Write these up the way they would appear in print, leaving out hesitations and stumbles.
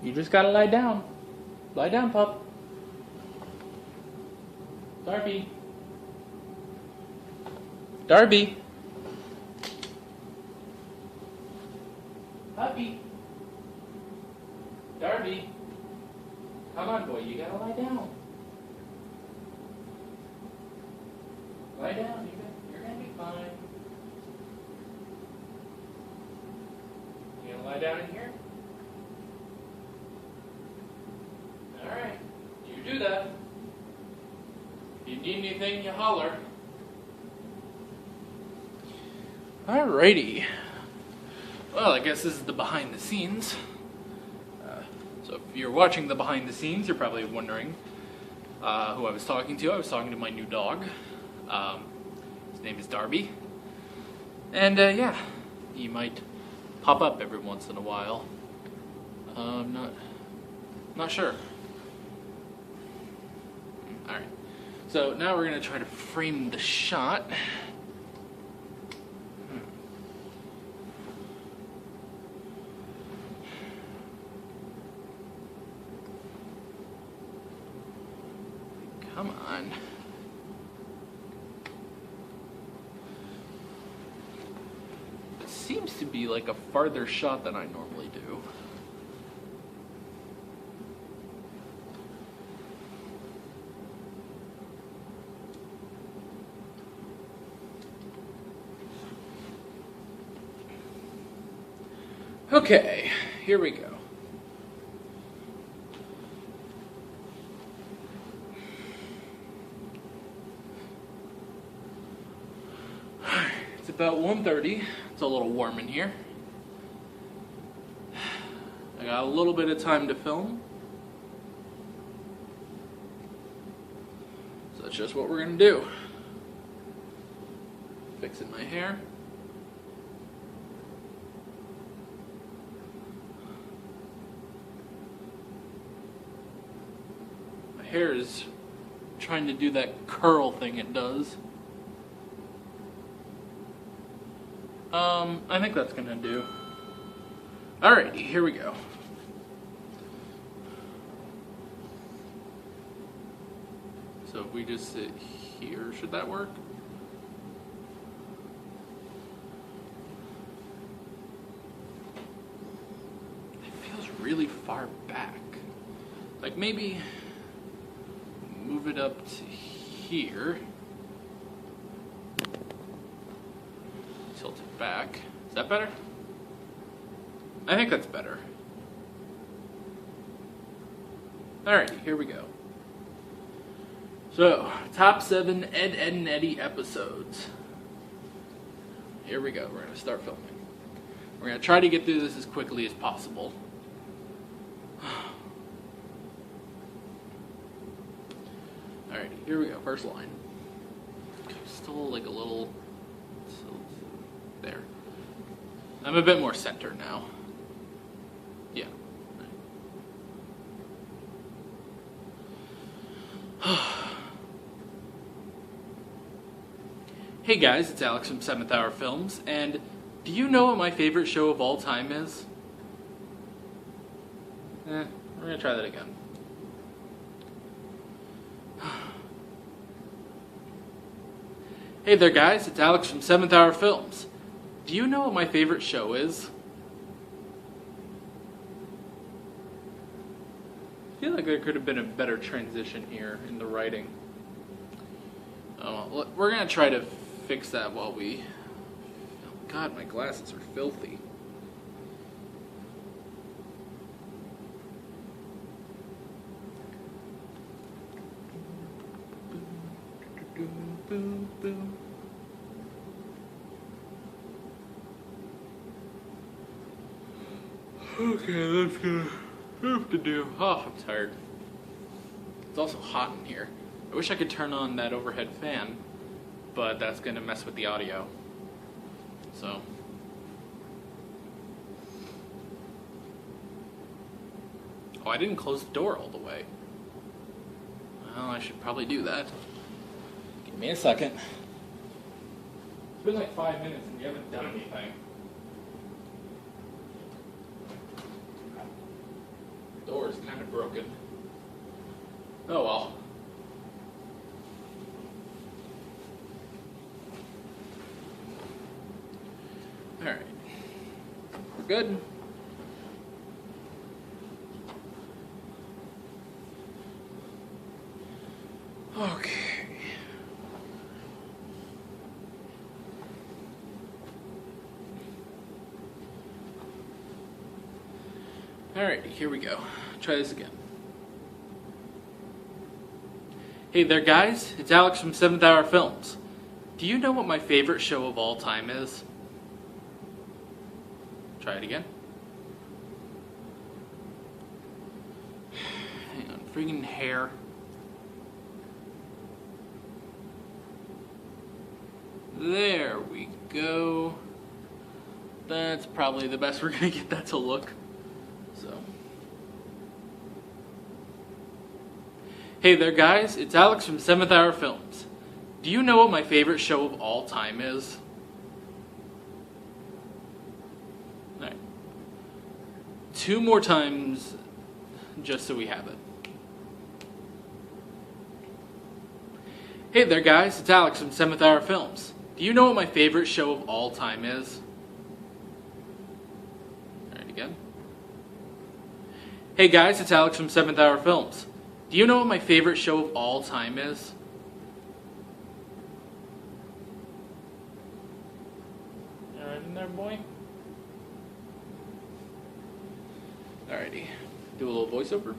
You just gotta lie down. Lie down, pup. Darby. Darby. Puppy. Darby. Come on, boy. You gotta lie down. Lie down. You're gonna be fine. You gonna lie down in here? Alright. You do that. If you need anything, you holler. Alrighty. Well, I guess this is the behind the scenes. So if you're watching the behind the scenes, you're probably wondering who I was talking to. I was talking to my new dog. His name is Darby. And yeah, he might pop up every once in a while. Not sure. Alright. So now we're going to try to frame the shot. Come on. It seems to be like a farther shot than I normally do. Okay, here we go. It's about 1:30. It's a little warm in here. I got a little bit of time to film. So that's just what we're gonna do. Fixing my hair. My hair is trying to do that curl thing it does. I think that's gonna do. Alrighty, here we go. So if we just sit here, should that work? It feels really far back. Like maybe move it up to here. Tilt it back. Is that better? I think that's better. Alright, here we go. So, top 7 Ed, and Eddy episodes. Here we go. We're going to start filming. We're going to try to get through this as quickly as possible. Alright, here we go. First line. Still like a little... There. I'm a bit more center now. Yeah. Hey guys, it's Alex from 7th Hour Films, and do you know what my favorite show of all time is? We're gonna try that again. Hey there guys, it's Alex from 7th Hour Films. Do you know what my favorite show is? I feel like there could have been a better transition here in the writing. We're going to try to fix that while we... Oh God, my glasses are filthy. Okay, that's gonna have to do. Oh, I'm tired. It's also hot in here. I wish I could turn on that overhead fan, but that's gonna mess with the audio. So. Oh, I didn't close the door all the way. Well, I should probably do that. Give me a second. It's been like 5 minutes and we haven't done anything. Door is kind of broken. Oh well. Alright. We're good. Okay. Alright, here we go. Try this again. Hey there guys, it's Alex from 7th Hour Films. Do you know what my favorite show of all time is? Try it again. Hang on, freaking hair. There we go. That's probably the best we're gonna get that to look. So. Hey there guys, it's Alex from 7th Hour Films. Do you know what my favorite show of all time is? Alright. 2 more times, just so we have it. Hey there guys, it's Alex from 7th Hour Films. Do you know what my favorite show of all time is? Alright, again. Hey guys, it's Alex from 7th Hour Films. Do you know what my favorite show of all time is? Alright in there, boy. Alrighty. Do a little voiceover.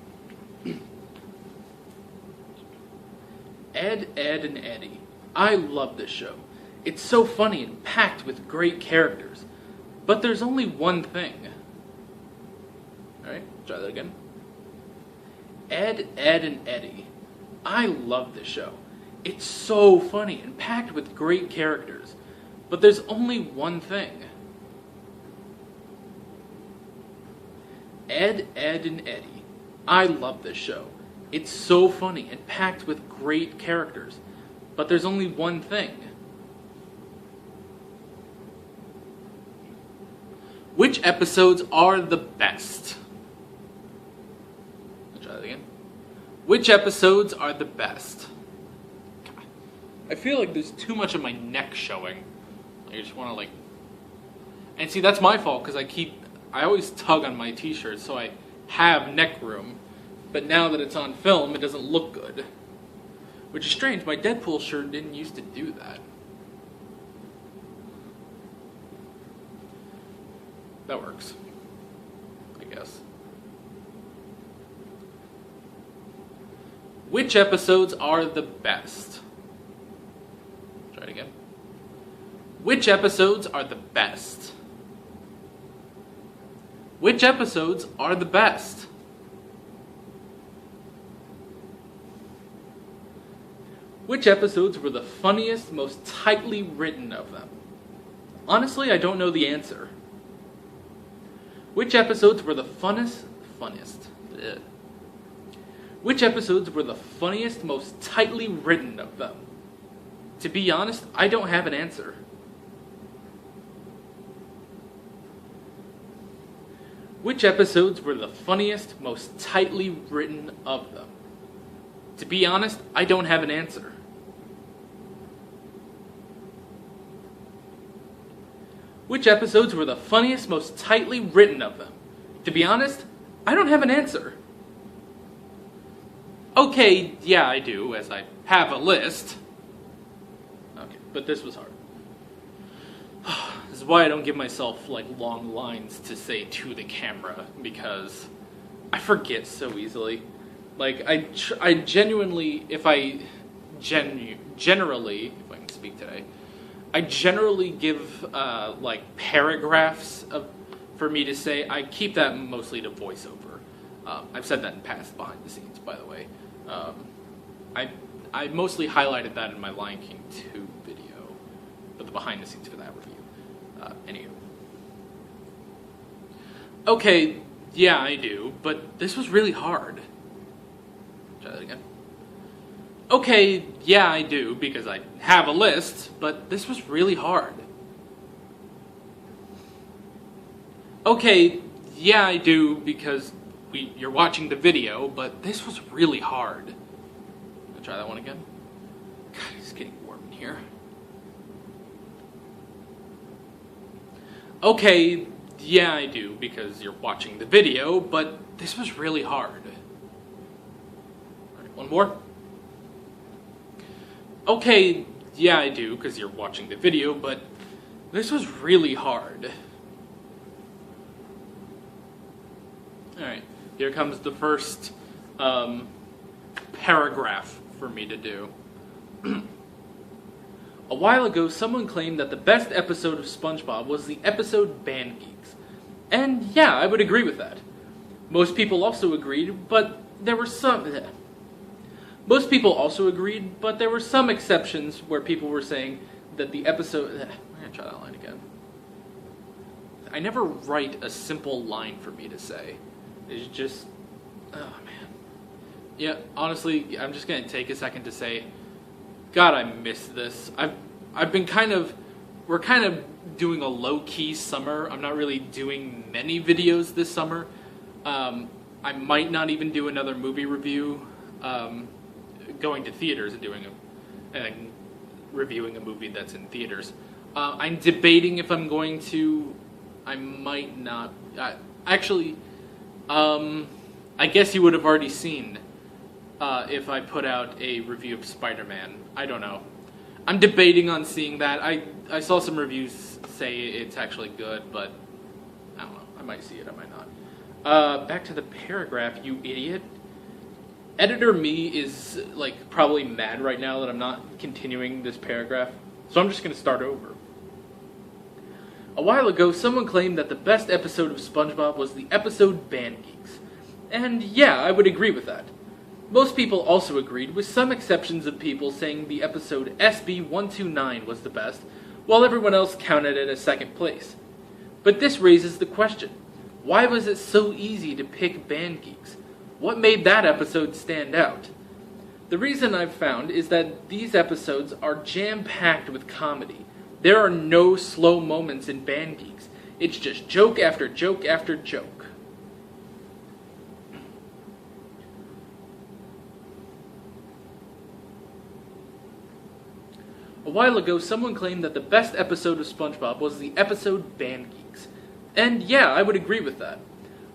Ed, and Eddy. I love this show. It's so funny and packed with great characters. But there's only one thing. Alright, try that again. Ed, and Eddy. I love this show. It's so funny and packed with great characters. But there's only one thing. Ed, and Eddy. I love this show. It's so funny and packed with great characters. But there's only one thing. Which episodes are the best? I'll try that again. Which episodes are the best? God, I feel like there's too much of my neck showing. I just want to like... And see, that's my fault because I always tug on my t-shirts so I have neck room. But now that it's on film, it doesn't look good. Which is strange, my Deadpool shirt didn't used to do that. That works, I guess. Which episodes are the best? Try it again. Which episodes are the best? Which episodes are the best? Which episodes were the funniest, most tightly written of them? Honestly, I don't know the answer. Which episodes were the funniest? Ugh. Which episodes were the funniest, most tightly written of them? To be honest, I don't have an answer. Which episodes were the funniest, most tightly written of them? To be honest, I don't have an answer. Which episodes were the funniest, most tightly written of them? To be honest, I don't have an answer. Okay, yeah, I do, as I have a list. Okay, but this was hard. This is why I don't give myself, like, long lines to say to the camera, because I forget so easily. Like, I genuinely, generally, if I can speak today, I generally give, like, paragraphs for me to say. I keep that mostly to voiceover. I've said that in past behind the scenes, by the way. I mostly highlighted that in my Lion King 2 video, but the behind the scenes for that review. Anywho. Okay, yeah, I do, but this was really hard. Try that again. Okay, yeah, I do, because I have a list, but this was really hard. Okay, yeah, I do, because you're watching the video, but this was really hard. I'll try that one again. God, it's getting warm in here. Okay, yeah, I do, because you're watching the video, but this was really hard. Alright, one more. Okay, yeah, I do, because you're watching the video, but this was really hard. Alright, here comes the first paragraph for me to do. A while ago, someone claimed that the best episode of SpongeBob was the episode Band Geeks. And yeah, I would agree with that. Most people also agreed, but there were some exceptions where people were saying that the episode... I'm going to try that line again. I never write a simple line for me to say. It's just... Oh, man. Yeah, honestly, I'm just going to take a second to say... God, I miss this. I've been we're kind of doing a low-key summer. I'm not really doing many videos this summer. I might not even do another movie review. Going to theaters and reviewing a movie that's in theaters. I'm debating if I'm going to. I might not. Actually, I guess you would have already seen if I put out a review of Spider-Man. I don't know. I'm debating on seeing that. I saw some reviews say it's actually good, but I don't know. I might see it, I might not. Back to the paragraph, you idiot. Editor me is probably mad right now that I'm not continuing this paragraph, so I'm just going to start over. A while ago, someone claimed that the best episode of SpongeBob was the episode Band Geeks. And yeah, I would agree with that. Most people also agreed, with some exceptions of people saying the episode SB129 was the best, while everyone else counted it as second place. But this raises the question, why was it so easy to pick Band Geeks? What made that episode stand out? The reason I've found is that these episodes are jam-packed with comedy. There are no slow moments in Band Geeks. It's just joke after joke after joke. A while ago, someone claimed that the best episode of SpongeBob was the episode Band Geeks. And yeah, I would agree with that.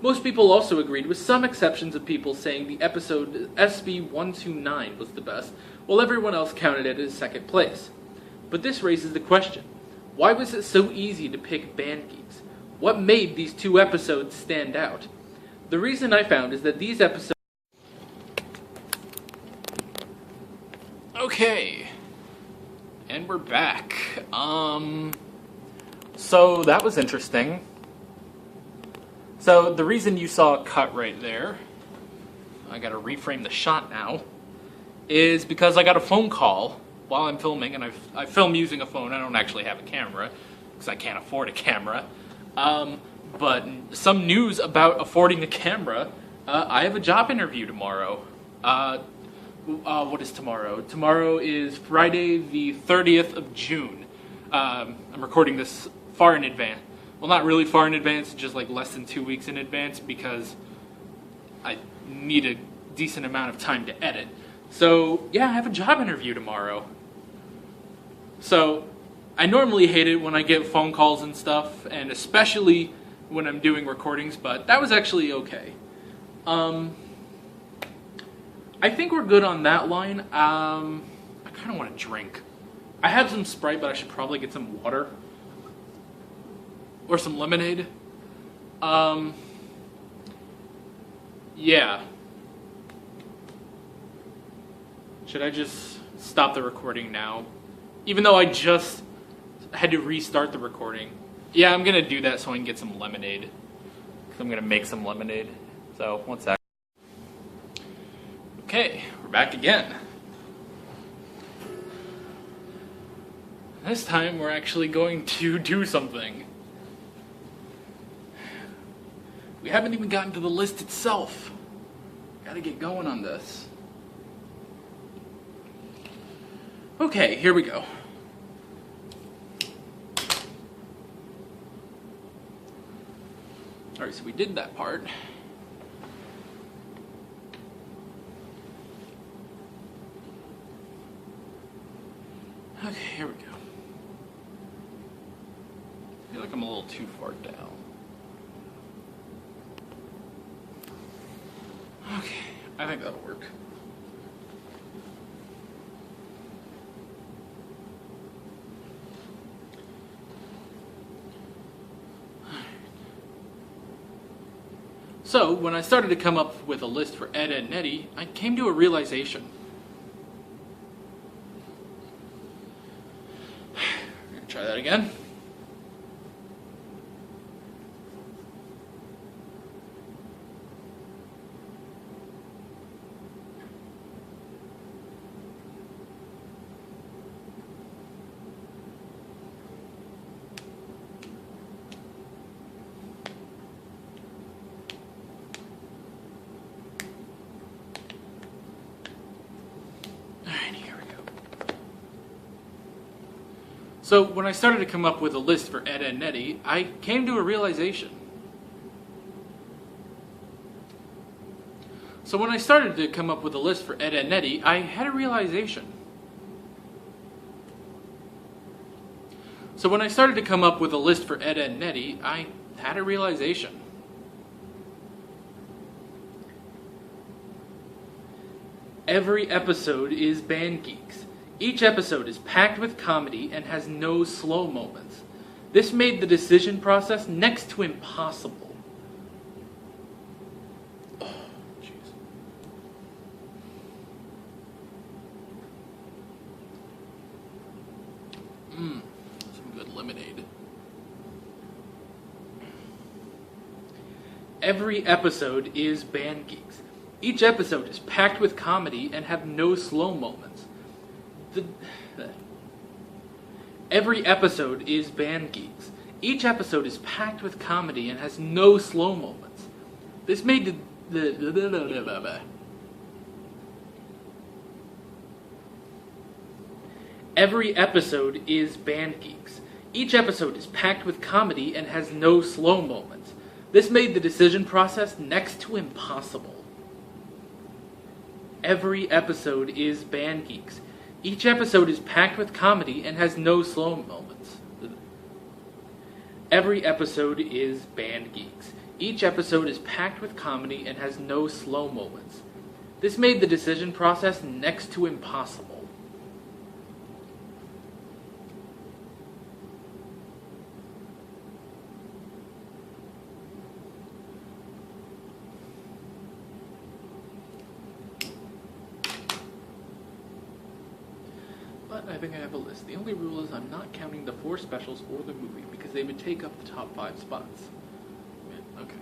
Most people also agreed, with some exceptions of people saying the episode SB129 was the best, while everyone else counted it as second place. But this raises the question, why was it so easy to pick Band Geeks? What made these two episodes stand out? The reason I found is that these episodes... Okay. And we're back. So that was interesting. So the reason you saw a cut right there, I gotta reframe the shot now, is because I got a phone call while I'm filming, and I film using a phone. I don't actually have a camera, because I can't afford a camera. But some news about affording a camera, I have a job interview tomorrow. What is tomorrow? Tomorrow is Friday the 30th of June. I'm recording this far in advance. Well, not really far in advance, just less than 2 weeks in advance, because I need a decent amount of time to edit. So, yeah, I have a job interview tomorrow. So, I normally hate it when I get phone calls and stuff, and especially when I'm doing recordings, but that was actually okay. I think we're good on that line. I kind of want to drink. I have some Sprite, but I should probably get some water. Or some lemonade. Yeah. Should I just stop the recording now? Even though I just had to restart the recording. Yeah, I'm going to do that so I can get some lemonade. I'm going to make some lemonade. So, one sec. Okay, we're back again. This time we're actually going to do something. We haven't even gotten to the list itself. Gotta get going on this. Okay, here we go. Alright, so we did that part. Okay, here we go. I feel like I'm a little too far down. Okay, I think that'll work. So, when I started to come up with a list for Ed, Ed, and Eddy, I came to a realization. We're going to try that again. So, when I started to come up with a list for Ed, Ed, and Eddy, I came to a realization. So, when I started to come up with a list for Ed, Ed, and Eddy, I had a realization. So, when I started to come up with a list for Ed, Ed, and Eddy, I had a realization. Every episode is Band Geeks. Each episode is packed with comedy and has no slow moments. This made the decision process next to impossible. Oh, jeez. Some good lemonade. Every episode is Band Geeks. Each episode is packed with comedy and have no slow moments. Every episode is Band Geeks. Each episode is packed with comedy and has no slow moments. This made Every episode is Band Geeks. Each episode is packed with comedy and has no slow moments. This made the decision process next to impossible. Every episode is Band Geeks. Each episode is packed with comedy and has no slow moments. Every episode is Band Geeks. Each episode is packed with comedy and has no slow moments. This made the decision process next to impossible. But I think I have a list. The only rule is I'm not counting the 4 specials or the movie because they would take up the top 5 spots. Okay.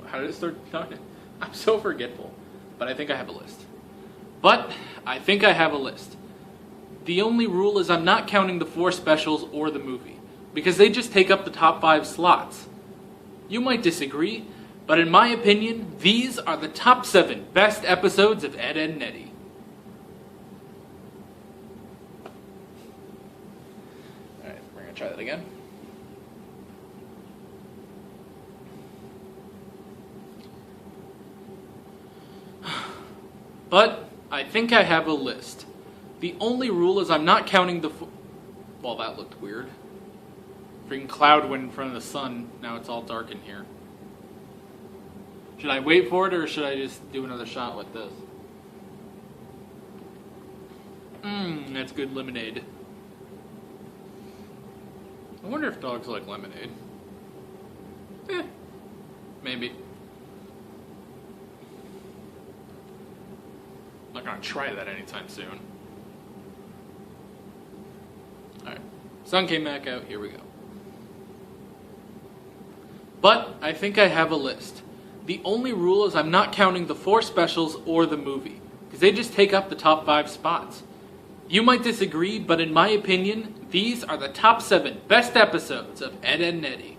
How did it start talking? I'm so forgetful. But I think I have a list. The only rule is I'm not counting the 4 specials or the movie because they just take up the top 5 slots. You might disagree, but in my opinion, these are the top 7 best episodes of Ed, Ed, and Eddy. Try that again. But I think I have a list. The only rule is I'm not counting the... Well, that looked weird. Freaking cloud went in front of the sun. Now it's all dark in here. Should I wait for it or should I just do another shot with this? That's good lemonade. I wonder if dogs like lemonade. Maybe. I'm not gonna try that anytime soon. Alright. Sun came back out, here we go. But I think I have a list. The only rule is I'm not counting the 4 specials or the movie, because they just take up the top 5 spots. You might disagree, but in my opinion, these are the top 7 best episodes of Ed, Ed, and Eddy.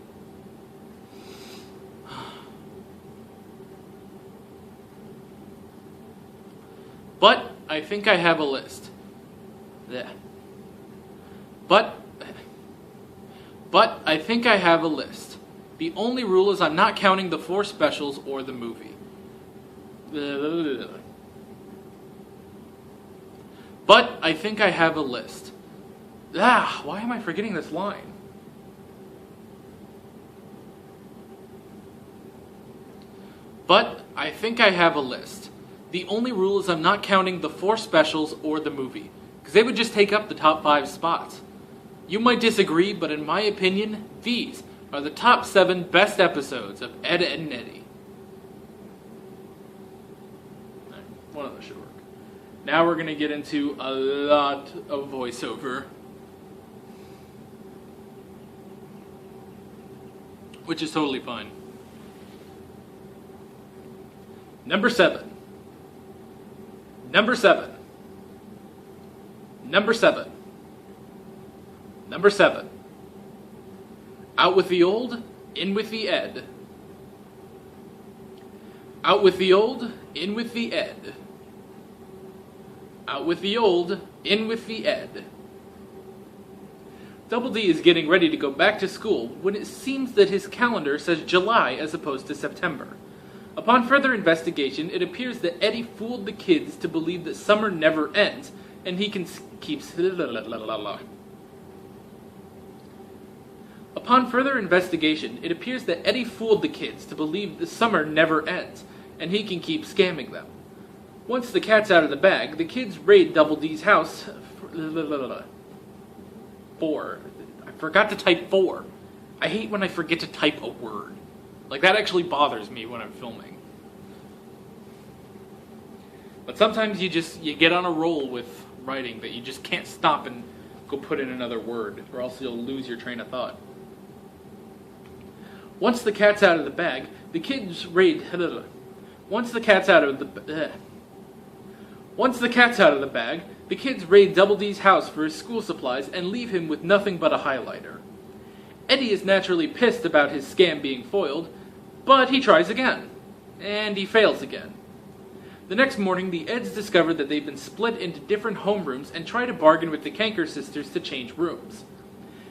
But I think I have a list. But I think I have a list. The only rule is I'm not counting the 4 specials or the movie. But I think I have a list. Why am I forgetting this line? But I think I have a list. The only rule is I'm not counting the 4 specials or the movie, because they would just take up the top 5 spots. You might disagree, but in my opinion, these are the top 7 best episodes of Ed, Edd and Eddy. One of those should work. Now we're going to get into a lot of voiceover, which is totally fine. Number 7. Number 7. Number 7. Number 7. Out with the old, in with the Ed. Out with the old, in with the Ed. Out with the old, in with the Ed. Double D is getting ready to go back to school when it seems that his calendar says July as opposed to September. Upon further investigation, it appears that Eddy fooled the kids to believe that summer never ends, and he can keep... Upon further investigation, it appears that Eddy fooled the kids to believe the summer never ends, and he can keep scamming them. Once the cat's out of the bag, the kids raid Double D's house for... I forgot to type 4. I hate when I forget to type a word. Like, that actually bothers me when I'm filming. But sometimes you get on a roll with writing that you just can't stop and go put in another word, or else you'll lose your train of thought. Once the cat's out of the bag, the kids raid... Once the cat's out of the bag, the kids raid Double D's house for his school supplies and leave him with nothing but a highlighter. Eddy is naturally pissed about his scam being foiled, but he tries again, and he fails again. The next morning, the Eds discover that they've been split into different homerooms and try to bargain with the Kanker sisters to change rooms.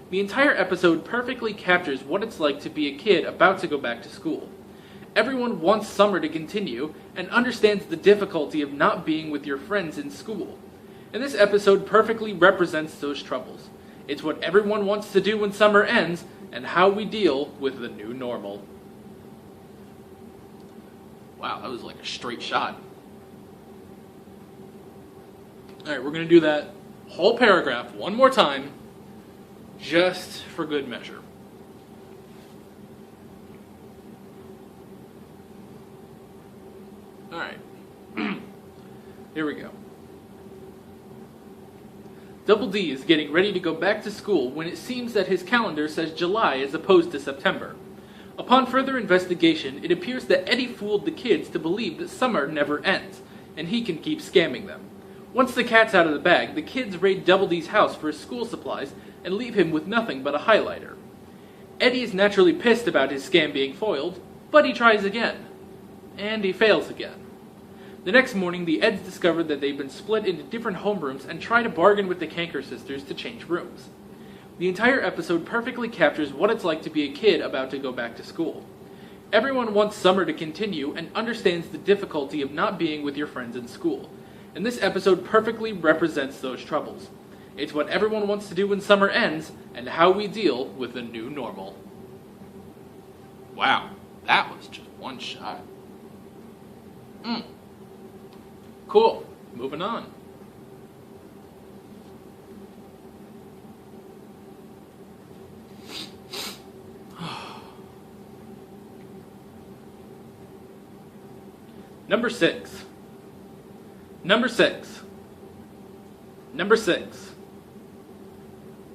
The entire episode perfectly captures what it's like to be a kid about to go back to school. Everyone wants summer to continue and understands the difficulty of not being with your friends in school. And this episode perfectly represents those troubles. It's what everyone wants to do when summer ends, and how we deal with the new normal. Wow, that was like a straight shot. Alright, we're going to do that whole paragraph one more time, just for good measure. Alright, here we go. Double D is getting ready to go back to school when it seems that his calendar says July as opposed to September. Upon further investigation, it appears that Eddy fooled the kids to believe that summer never ends, and he can keep scamming them. Once the cat's out of the bag, the kids raid Double D's house for his school supplies and leave him with nothing but a highlighter. Eddy is naturally pissed about his scam being foiled, but he tries again. And he fails again. The next morning, the Eds discover that they've been split into different homerooms and try to bargain with the Kanker sisters to change rooms. The entire episode perfectly captures what it's like to be a kid about to go back to school. Everyone wants summer to continue and understands the difficulty of not being with your friends in school. And this episode perfectly represents those troubles. It's what everyone wants to do when summer ends and how we deal with the new normal. Wow, that was just one shot. Cool. Moving on. Number 6. Number 6. Number 6.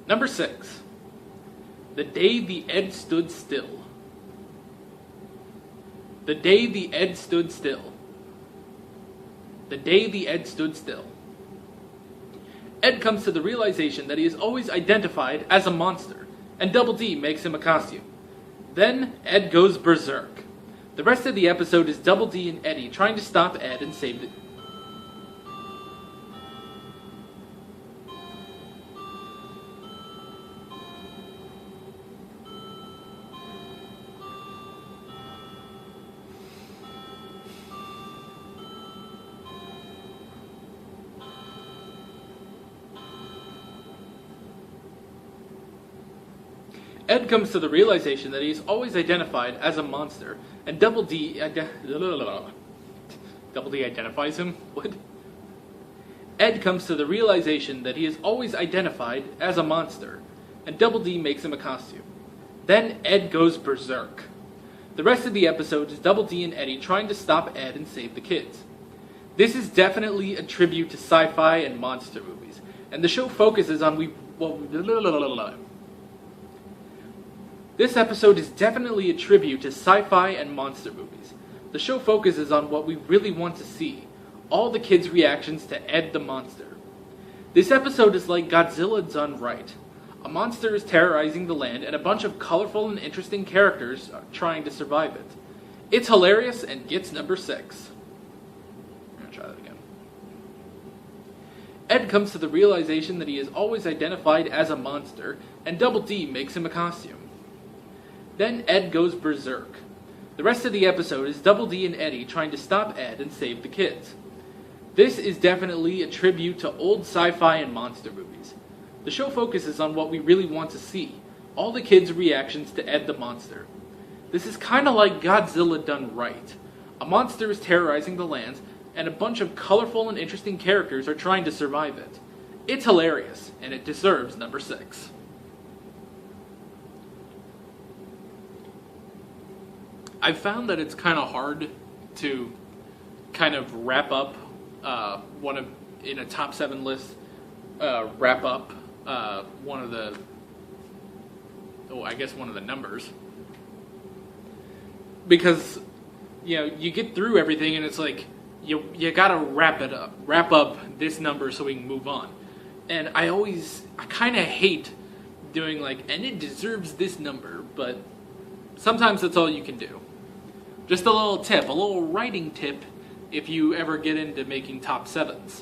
Number 6. The day the Ed stood still. The day the Ed stood still. The day the Ed stood still. Ed comes to the realization that he is always identified as a monster, and Double D makes him a costume. Then, Ed goes berserk. The rest of the episode is Double D and Eddy trying to stop Ed and save the... Ed comes to the realization that he is always identified as a monster, and Double D identifies him? What? Ed comes to the realization that he is always identified as a monster, and Double D makes him a costume. Then Ed goes berserk. The rest of the episode is Double D and Eddy trying to stop Ed and save the kids. This is definitely a tribute to sci-fi and monster movies, and the show focuses on This episode is definitely a tribute to sci-fi and monster movies. The show focuses on what we really want to see, all the kids' reactions to Ed the monster. This episode is like Godzilla done right. A monster is terrorizing the land and a bunch of colorful and interesting characters are trying to survive it. It's hilarious and gets number 6. I'm going to try that again. Ed comes to the realization that he is always identified as a monster, and Double D makes him a costume. Then Ed goes berserk. The rest of the episode is Double D and Eddy trying to stop Ed and save the kids. This is definitely a tribute to old sci-fi and monster movies. The show focuses on what we really want to see, all the kids' reactions to Ed the monster. This is kinda like Godzilla done right. A monster is terrorizing the lands, and a bunch of colorful and interesting characters are trying to survive it. It's hilarious, and it deserves number 6. I've found that it's kinda hard to kind of wrap up in a top 7 list, wrap up one of the numbers, because you get through everything and it's like you gotta wrap up this number so we can move on. And I kind of hate doing and it deserves this number, but sometimes that's all you can do. Just a little tip, a little writing tip, if you ever get into making top 7s.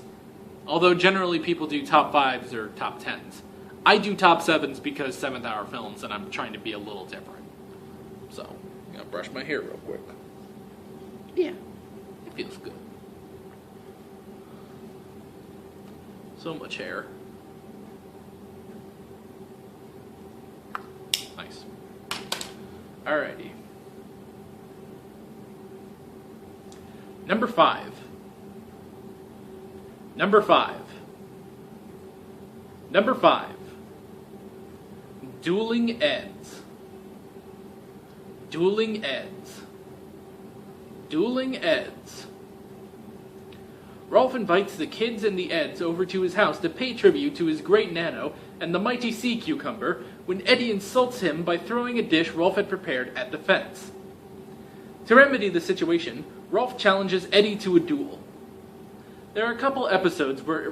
Although generally people do top 5s or top 10s. I do top 7s because 7th hour films, and I'm trying to be a little different. So, I'm going to brush my hair real quick. Yeah, it feels good. So much hair. Nice. Alrighty. Number 5. Number 5. Number 5. Dueling Eds. Dueling Eds. Dueling Eds. Rolf invites the kids and the Eds over to his house to pay tribute to his great nano and the mighty sea cucumber when Eddy insults him by throwing a dish Rolf had prepared at the fence. To remedy the situation, Rolf challenges Eddy to a duel. There are a couple episodes where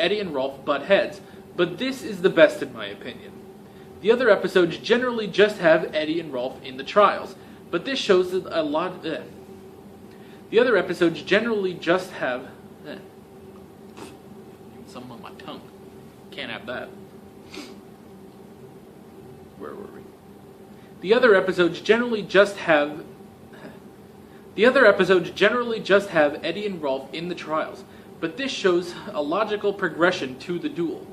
Eddy and Rolf butt heads, but this is the best in my opinion. The other episodes generally just have Eddy and Rolf in the trials, but this shows that a lot. The other episodes generally just have. Something on my tongue. Can't have that. Where were we? The other episodes generally just have Eddy and Rolf in the trials, but this shows a logical progression to the duel.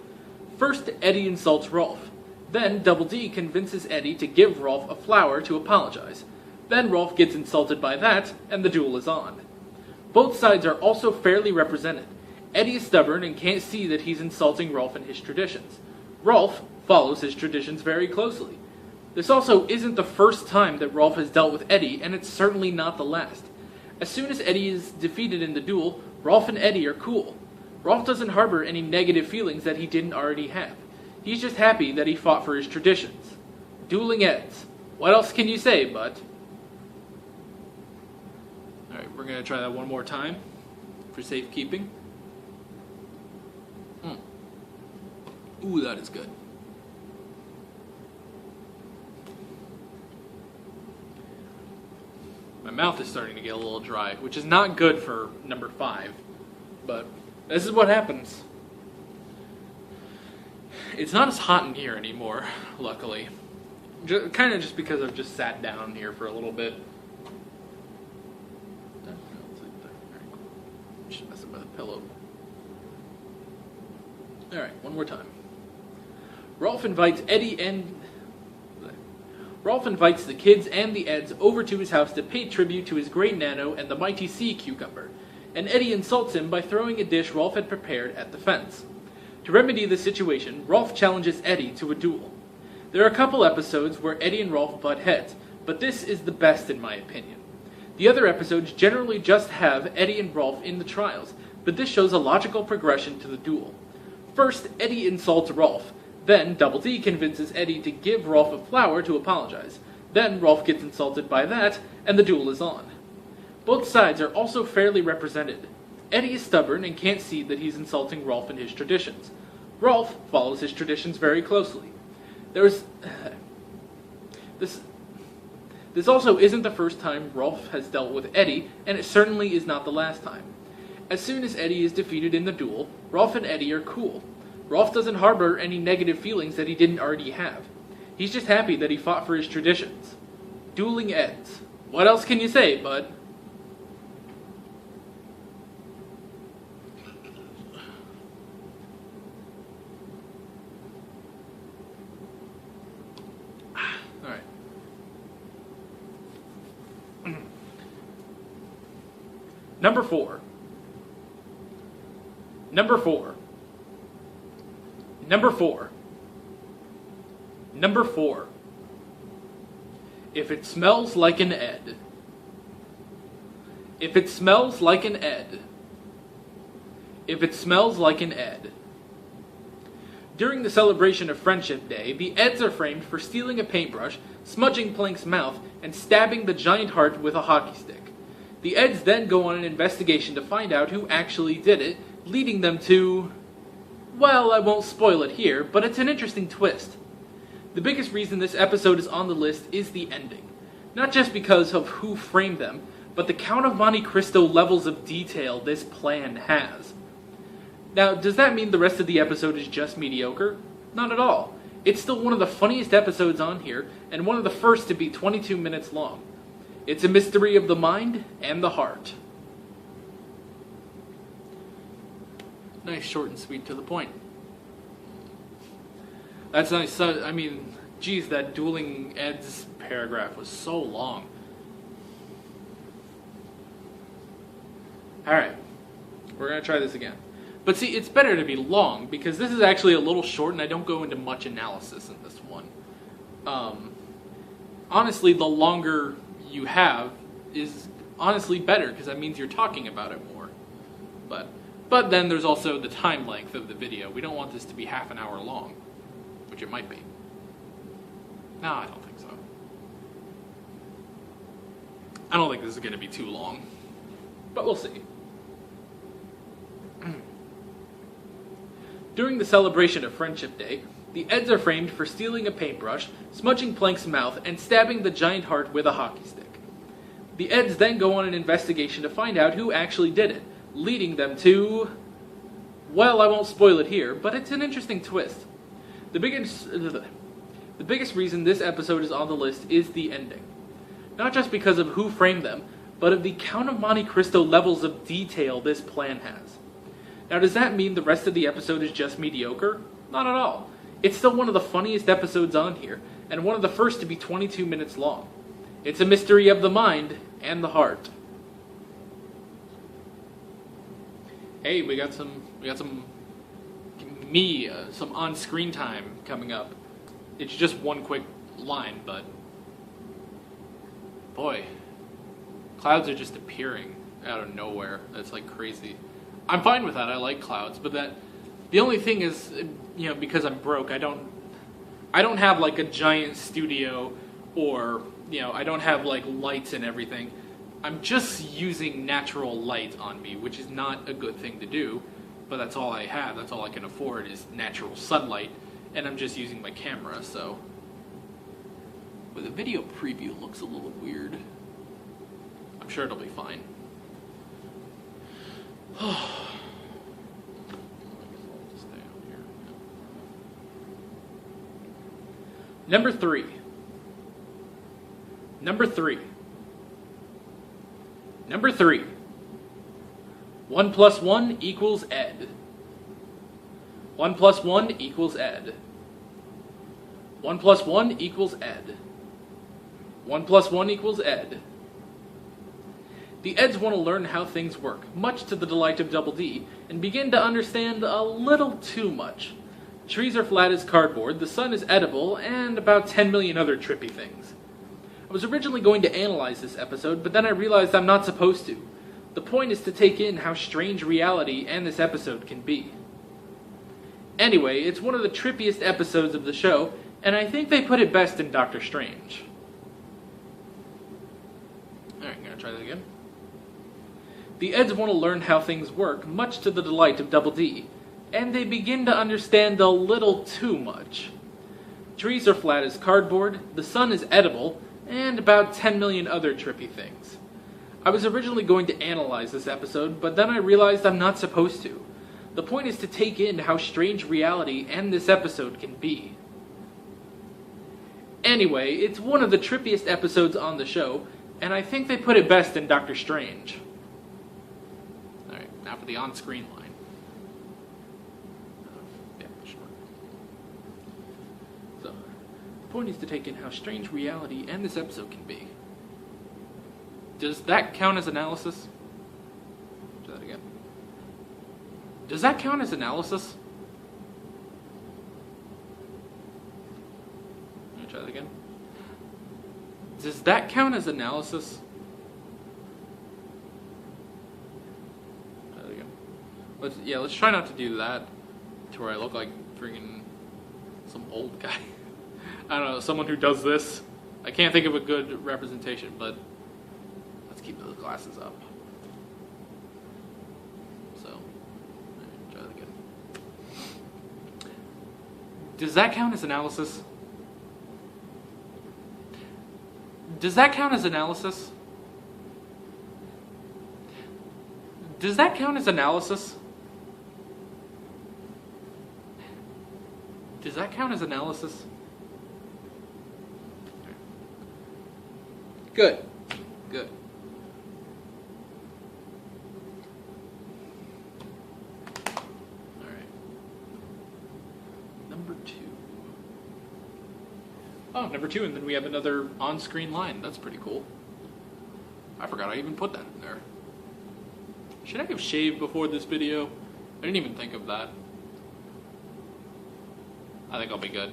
First, Eddy insults Rolf. Then, Double D convinces Eddy to give Rolf a flower to apologize. Then Rolf gets insulted by that, and the duel is on. Both sides are also fairly represented. Eddy is stubborn and can't see that he's insulting Rolf and his traditions. Rolf follows his traditions very closely. This also isn't the first time that Rolf has dealt with Eddy, and it's certainly not the last. As soon as Eddy is defeated in the duel, Rolf and Eddy are cool. Rolf doesn't harbor any negative feelings that he didn't already have. He's just happy that he fought for his traditions. Dueling Eds. What else can you say, bud? Alright, we're going to try that one more time for safekeeping. Ooh, that is good. My mouth is starting to get a little dry, which is not good for number 5, but this is what happens. It's not as hot in here anymore, luckily. Kind of just because I've just sat down here for a little bit. Just messing with a pillow. Alright, one more time. Rolf invites the kids and the Eds over to his house to pay tribute to his great nano and the mighty sea cucumber, and Eddy insults him by throwing a dish Rolf had prepared at the fence. To remedy the situation, Rolf challenges Eddy to a duel. There are a couple episodes where Eddy and Rolf butt heads, but this is the best in my opinion. The other episodes generally just have Eddy and Rolf in the trials, but this shows a logical progression to the duel. First, Eddy insults Rolf. Then, Double D convinces Eddy to give Rolf a flower to apologize. Then, Rolf gets insulted by that, and the duel is on. Both sides are also fairly represented. Eddy is stubborn and can't see that he's insulting Rolf and his traditions. Rolf follows his traditions very closely. This also isn't the first time Rolf has dealt with Eddy, and it certainly is not the last time. As soon as Eddy is defeated in the duel, Rolf and Eddy are cool. Rolf doesn't harbor any negative feelings that he didn't already have. He's just happy that he fought for his traditions. Dueling Eds. What else can you say, bud? Alright. Number 4. Number 4. Number 4. Number 4. If it smells like an Ed. If it smells like an Ed. If it smells like an Ed. During the celebration of Friendship Day, the Eds are framed for stealing a paintbrush, smudging Plank's mouth, and stabbing the giant heart with a hockey stick. The Eds then go on an investigation to find out who actually did it, leading them to... well, I won't spoil it here, but it's an interesting twist. The biggest reason this episode is on the list is the ending. Not just because of who framed them, but the Count of Monte Cristo levels of detail this plan has. Now, does that mean the rest of the episode is just mediocre? Not at all. It's still one of the funniest episodes on here, and one of the first to be 22 minutes long. It's a mystery of the mind and the heart. Nice, short and sweet, to the point. That's nice. I mean, geez, that dueling Eds paragraph was so long. Alright, we're going to try this again. But see, it's better to be long, because this is actually a little short, and I don't go into much analysis in this one. Honestly, the longer you have is honestly better, because that means you're talking about it more. But then there's also the time length of the video. We don't want this to be half an hour long, which it might be. No, I don't think so. I don't think this is going to be too long, but we'll see. During the celebration of Friendship Day, the Eds are framed for stealing a paintbrush, smudging Plank's mouth, and stabbing the giant heart with a hockey stick. The Eds then go on an investigation to find out who actually did it, leading them to... well, I won't spoil it here, but it's an interesting twist. The biggest reason this episode is on the list is the ending. Not just because of who framed them, but of the Count of Monte Cristo levels of detail this plan has. Now, does that mean the rest of the episode is just mediocre? Not at all. It's still one of the funniest episodes on here, and one of the first to be 22 minutes long. It's a mystery of the mind and the heart. Hey, we got some on-screen time coming up. It's just one quick line, but boy, clouds are just appearing out of nowhere. That's like crazy. I'm fine with that. I like clouds, but the only thing is, because I'm broke, I don't have like a giant studio, or I don't have like lights and everything. I'm just using natural light on me, which is not a good thing to do, but that's all I have. That's all I can afford is natural sunlight, and I'm just using my camera, so. But the video preview looks a little weird. I'm sure it'll be fine. Number 3. Number 3. Number 3. 1 plus 1 equals Ed. 1 plus 1 equals Ed. 1 plus 1 equals Ed. 1 plus 1 equals Ed. The Eds want to learn how things work, much to the delight of Double D, and begin to understand a little too much. Trees are flat as cardboard, the sun is edible, and about 10 million other trippy things. I was originally going to analyze this episode, but then I realized I'm not supposed to. The point is to take in how strange reality and this episode can be. Anyway, it's one of the trippiest episodes of the show, and I think they put it best in Doctor Strange. Alright, gonna try that again. The Eds want to learn how things work, much to the delight of Double D, and they begin to understand a little too much. Trees are flat as cardboard, the sun is edible, and about 10 million other trippy things. I was originally going to analyze this episode, but then I realized I'm not supposed to. The point is to take in how strange reality and this episode can be. Anyway, it's one of the trippiest episodes on the show, and I think they put it best in Doctor Strange. Alright, now for the on-screen line. Yeah, sure. So, the point is to take in how strange reality and this episode can be. Does that count as analysis? Do that again. Does that count as analysis? Let me try that again. Does that count as analysis? Try that again. Let's try not to do that to where I look like freaking some old guy. I don't know, someone who does this. I can't think of a good representation, but let's keep those glasses up. So, try that again. Does that count as analysis? Does that count as analysis? Does that count as analysis? Does that count as analysis? Good. Good. Alright. Number 2. Oh, number 2, and then we have another on-screen line. That's pretty cool. I forgot I even put that in there. Should I have shaved before this video? I didn't even think of that. I think I'll be good.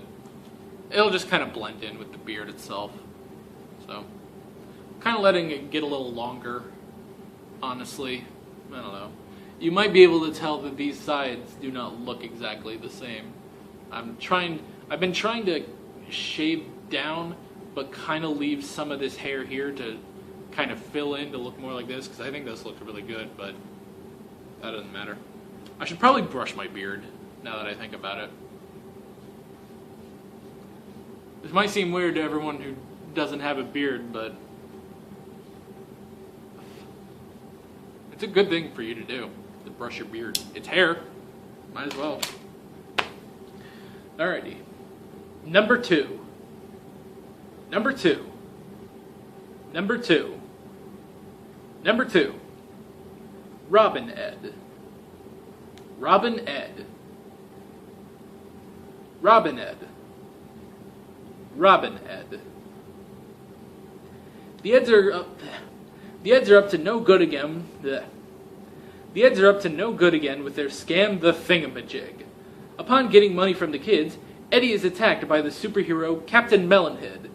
It'll just kind of blend in with the beard itself. So, kind of letting it get a little longer, honestly. I don't know. You might be able to tell that these sides do not look exactly the same. I've been trying to shave down, but kind of leave some of this hair here to kind of fill in to look more like this, because I think this looks really good, but that doesn't matter. I should probably brush my beard, now that I think about it. This might seem weird to everyone who doesn't have a beard, but it's a good thing for you to do, to brush your beard. It's hair. Might as well. Alrighty. Number 2. Number 2. Number 2. Number 2. Robin Ed. Robin Ed. Robin Ed. Robin Ed. The Eds are up to no good again. The Eds are up to no good again with their scam the thingamajig. Upon getting money from the kids, Eddy is attacked by the superhero Captain Melonhead.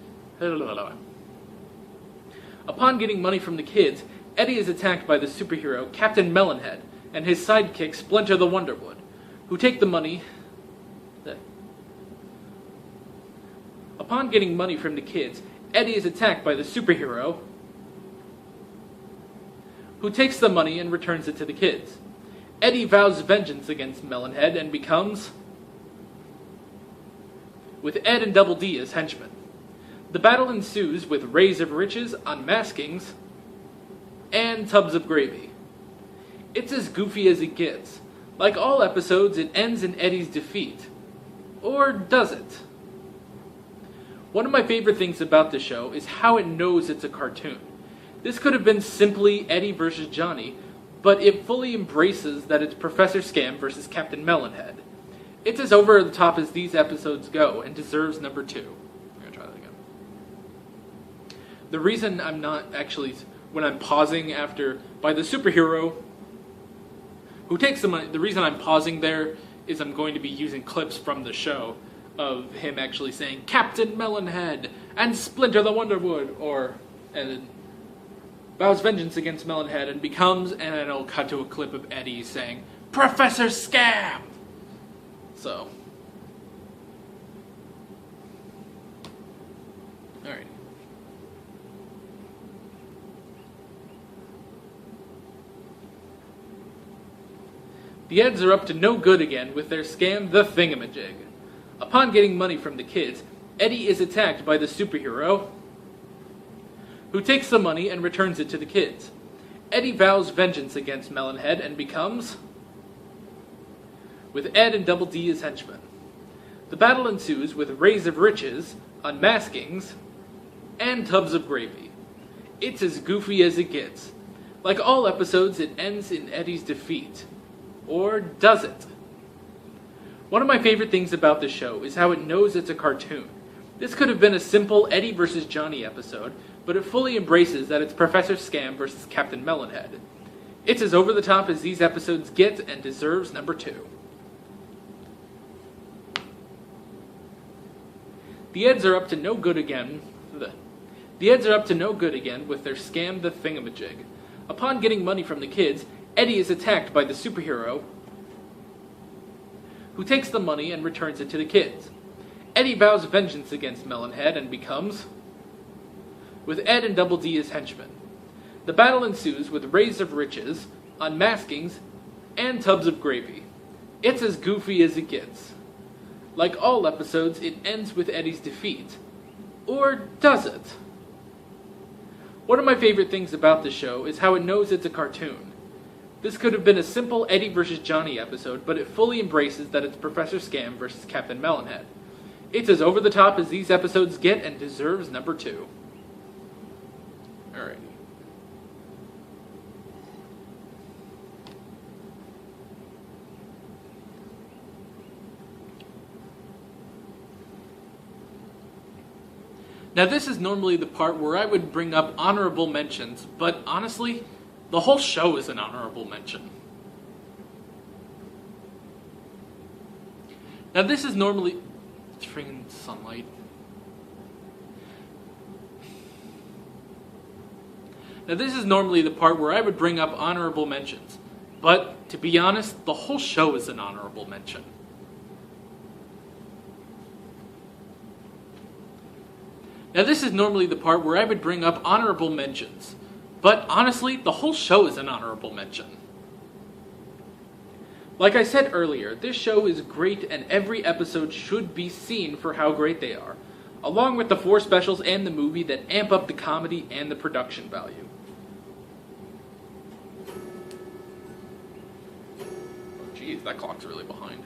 Upon getting money from the kids, Eddy is attacked by the superhero Captain Melonhead and his sidekick Splinter the Wonderwood, who take the money. Upon getting money from the kids, Eddy is attacked by the superhero, who takes the money and returns it to the kids. Eddy vows vengeance against Melonhead and becomes, with Ed and Double D as henchmen. The battle ensues with rays of riches, unmaskings, and tubs of gravy. It's as goofy as it gets. Like all episodes, it ends in Eddy's defeat. Or does it? One of my favorite things about the show is how it knows it's a cartoon. This could have been simply Eddy versus Johnny, but it fully embraces that it's Professor Scam versus Captain Melonhead. It's as over the top as these episodes go and deserves number 2. I'm going to try that again. The reason I'm not actually, when I'm pausing after, by the superhero who takes the money, the reason I'm pausing there is I'm going to be using clips from the show of him actually saying Captain Melonhead and Splinter the Wonderwood, or and vows vengeance against Melonhead and becomes, and then I'll cut to a clip of Eddy saying Professor Scam. So, all right. The Eds are up to no good again with their scam, the Thingamajig. Upon getting money from the kids, Eddy is attacked by the superhero, who takes the money and returns it to the kids. Eddy vows vengeance against Melonhead and becomes, with Ed and Double D as henchmen. The battle ensues with rays of riches, unmaskings, and tubs of gravy. It's as goofy as it gets. Like all episodes, it ends in Eddy's defeat. Or does it? One of my favorite things about the show is how it knows it's a cartoon. This could have been a simple Eddy vs. Johnny episode, but it fully embraces that it's Professor Scam versus Captain Melonhead. It's as over the top as these episodes get and deserves number 2. The Eds are up to no good again. The Eds are up to no good again with their scam, the Thingamajig. Upon getting money from the kids, Eddy is attacked by the superhero, who takes the money and returns it to the kids. Eddy vows vengeance against Melonhead and becomes, with Ed and Double D as henchmen. The battle ensues with rays of riches, unmaskings, and tubs of gravy. It's as goofy as it gets. Like all episodes, it ends with Eddy's defeat. Or does it? One of my favorite things about the show is how it knows it's a cartoon. This could have been a simple Eddy vs. Johnny episode, but it fully embraces that it's Professor Scam versus Captain Melonhead. It's as over the top as these episodes get and deserves number 2. Alright. Now this is normally the part where I would bring up honorable mentions, but honestly, the whole show is an honorable mention. Now this is normally... It's freaking sunlight. Now this is normally the part where I would bring up honorable mentions, but to be honest, the whole show is an honorable mention. Now this is normally the part where I would bring up honorable mentions, but honestly, the whole show is an honorable mention. Like I said earlier, this show is great and every episode should be seen for how great they are, along with the 4 specials and the movie that amp up the comedy and the production value. Oh geez, that clock's really behind.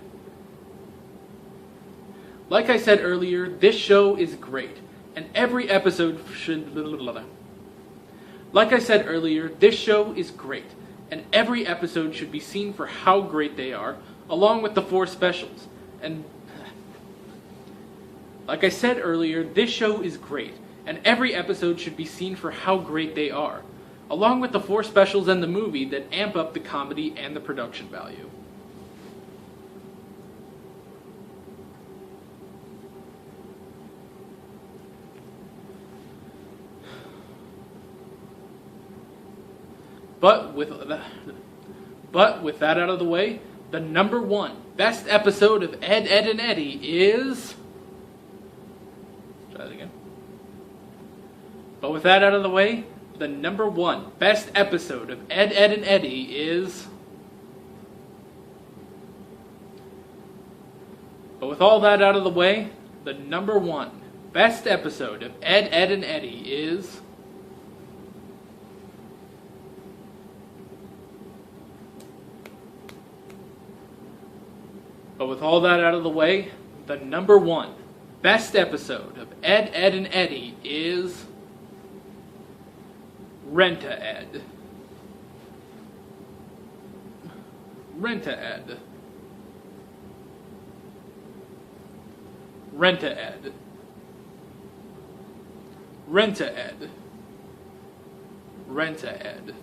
Like I said earlier, this show is great. And every episode should... Like I said earlier, this show is great, and every episode should be seen for how great they are, along with the 4 specials. And... Like I said earlier, this show is great, and every episode should be seen for how great they are, along with the 4 specials and the movie that amp up the comedy and the production value. But with that out of the way, the number 1 best episode of Ed, Edd and Eddy is... Try that again. But with that out of the way, the number 1 best episode of Ed, Edd and Eddy is... But with all that out of the way, the number 1 best episode of Ed, Edd and Eddy is... But with all that out of the way, the number 1 best episode of Ed, Edd and Eddy is... Rent-a-Ed. Rent-a-Ed. Rent-a-Ed. Rent-a-Ed. Rent-a-Ed.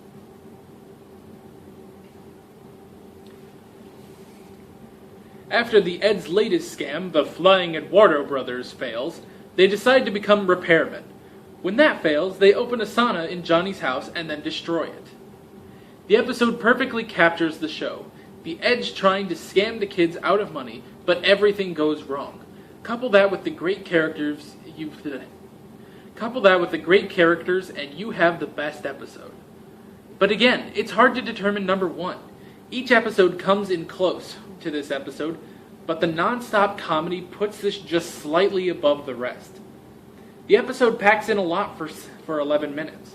After the Ed's latest scam, the Flying Eduardo brothers, fails, they decide to become repairmen. When that fails, they open a sauna in Johnny's house and then destroy it. The episode perfectly captures the show. The Ed's trying to scam the kids out of money, but everything goes wrong. Couple that with the great characters, and you have the best episode. But again, it's hard to determine number one. Each episode comes in close to this episode, but the non-stop comedy puts this just slightly above the rest. The episode packs in a lot for 11 minutes.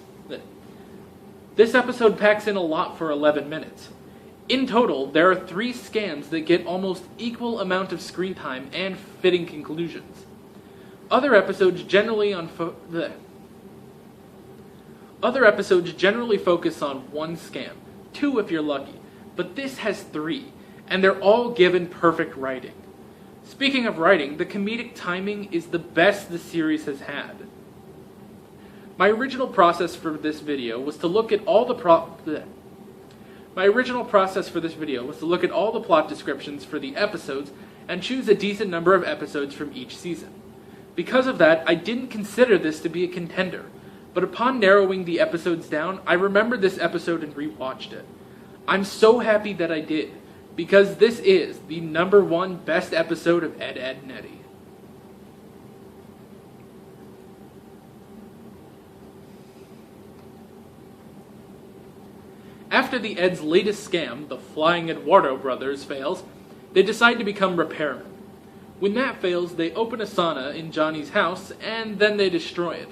This episode packs in a lot for 11 minutes. In total, there are 3 scams that get almost equal amount of screen time and fitting conclusions. Other episodes generally focus on one scam, 2 if you're lucky, but this has 3, and they're all given perfect writing. Speaking of writing, the comedic timing is the best the series has had. My original process for this video was to look at all the plot descriptions for the episodes and choose a decent number of episodes from each season. Because of that, I didn't consider this to be a contender, but upon narrowing the episodes down, I remembered this episode and rewatched it. I'm so happy that I did, because this is the number 1 best episode of Ed, Edd n Eddy. After the Ed's latest scam, the Flying Eduardo brothers, fails, they decide to become repairmen. When that fails, they open a sauna in Johnny's house, and then they destroy it.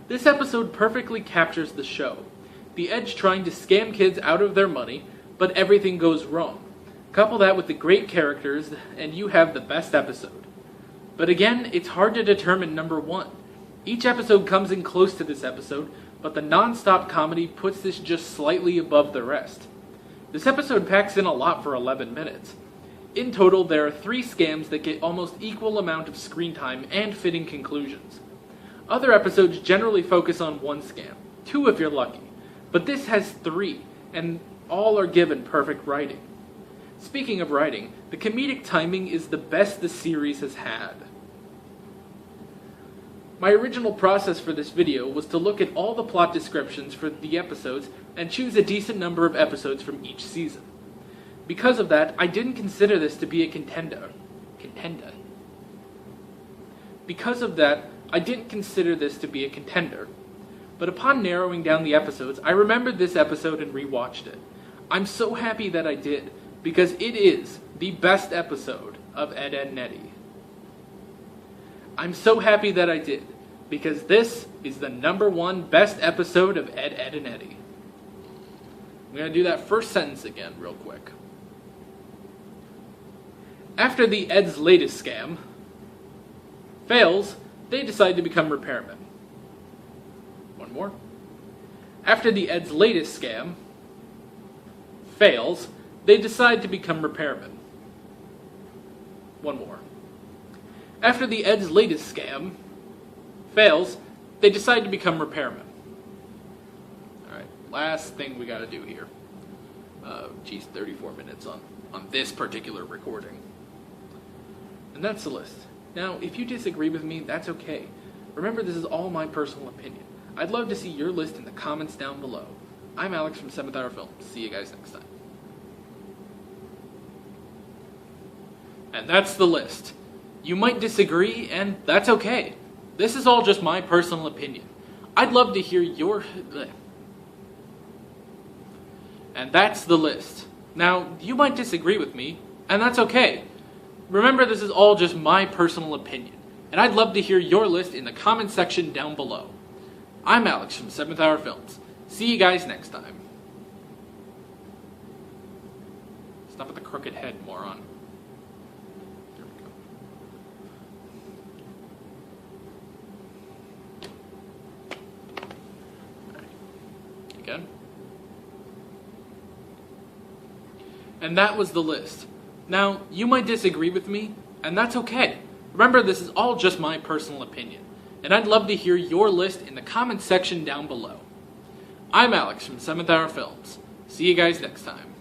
This episode perfectly captures the show. The Ed's trying to scam kids out of their money, but everything goes wrong. Couple that with the great characters, and you have the best episode. But again, it's hard to determine number 1. Each episode comes in close to this episode, but the non-stop comedy puts this just slightly above the rest. This episode packs in a lot for 11 minutes. In total, there are 3 scams that get almost equal amount of screen time and fitting conclusions. Other episodes generally focus on one scam, 2 if you're lucky, but this has 3, and all are given perfect writing. Speaking of writing, the comedic timing is the best the series has had. My original process for this video was to look at all the plot descriptions for the episodes and choose a decent number of episodes from each season. Because of that, I didn't consider this to be a contender. But upon narrowing down the episodes, I remembered this episode and rewatched it. I'm so happy that I did, because it is the best episode of Ed, Edd n Eddy. I'm so happy that I did, because this is the number 1 best episode of Ed, Edd n Eddy. I'm going to do that first sentence again real quick. After the Ed's latest scam fails, they decide to become repairmen. One more. After the Ed's latest scam fails, they decide to become repairmen. One more. After the Ed's latest scam fails, they decide to become repairmen. Alright, last thing we gotta do here. 34 minutes on this particular recording. And that's the list. Now, if you disagree with me, that's okay. Remember, this is all my personal opinion. I'd love to see your list in the comments down below. I'm Alex from 7th Hour Films. See you guys next time. And that's the list. You might disagree, and that's okay. This is all just my personal opinion. I'd love to hear your... And that's the list. Now, you might disagree with me, and that's okay. Remember, this is all just my personal opinion, and I'd love to hear your list in the comment section down below. I'm Alex from 7th Hour Films. See you guys next time. Stop with the crooked head, moron. There we go. Right. Again. And that was the list. Now, you might disagree with me, and that's okay. Remember, this is all just my personal opinion, and I'd love to hear your list in the comments section down below. I'm Alex from 7th Hour Films. See you guys next time.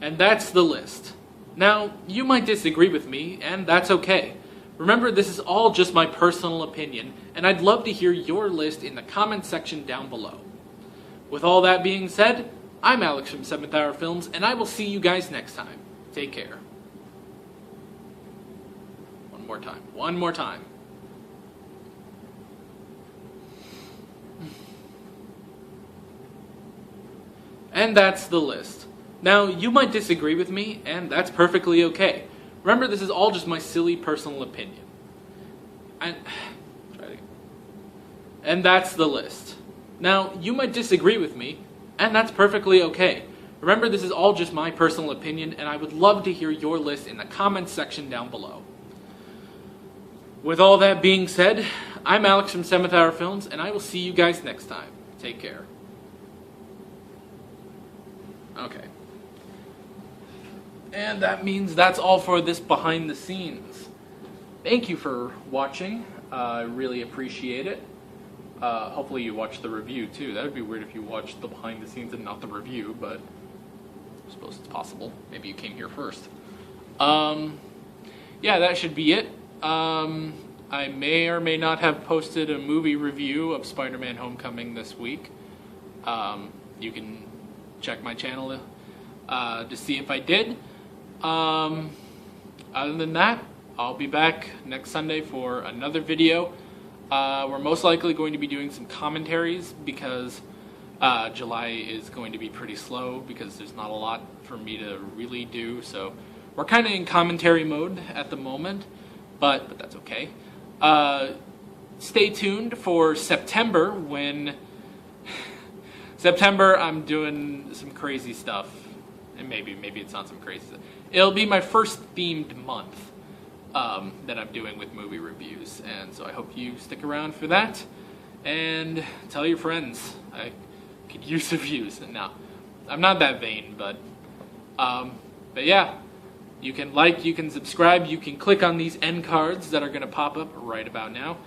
And that's the list. Now, you might disagree with me, and that's okay. Remember, this is all just my personal opinion, and I'd love to hear your list in the comments section down below. With all that being said, I'm Alex from 7th Hour Films, and I will see you guys next time. Take care. One more time. One more time. And that's the list. Now, you might disagree with me, and that's perfectly okay. Remember, this is all just my silly personal opinion. And that's the list. Now, you might disagree with me, and that's perfectly okay. Remember, this is all just my personal opinion, and I would love to hear your list in the comments section down below. With all that being said, I'm Alex from 7th Hour Films, and I will see you guys next time. Take care. Okay. And that means that's all for this behind the scenes. Thank you for watching. I really appreciate it. Hopefully you watched the review too. That would be weird if you watched the behind the scenes and not the review, but I suppose it's possible. Maybe you came here first. Yeah, that should be it. I may or may not have posted a movie review of Spider-Man Homecoming this week. You can check my channel to see if I did. Other than that, I'll be back next Sunday for another video. We're most likely going to be doing some commentaries because July is going to be pretty slow because there's not a lot for me to really do. So we're kind of in commentary mode at the moment, but that's okay. Stay tuned for September when September I'm doing some crazy stuff. And maybe it's not some crazy stuff. It'll be my first themed month that I'm doing with movie reviews, and so I hope you stick around for that. And tell your friends. I could use the views. No, I'm not that vain, but yeah, you can like, you can subscribe, you can click on these end cards that are going to pop up right about now.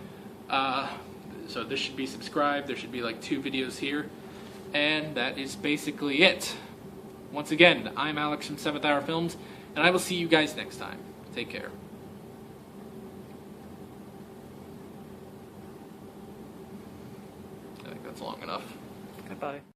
So this should be subscribed. There should be like 2 videos here, and that is basically it. Once again, I'm Alex from 7th Hour Films, and I will see you guys next time. Take care. I think that's long enough. Goodbye.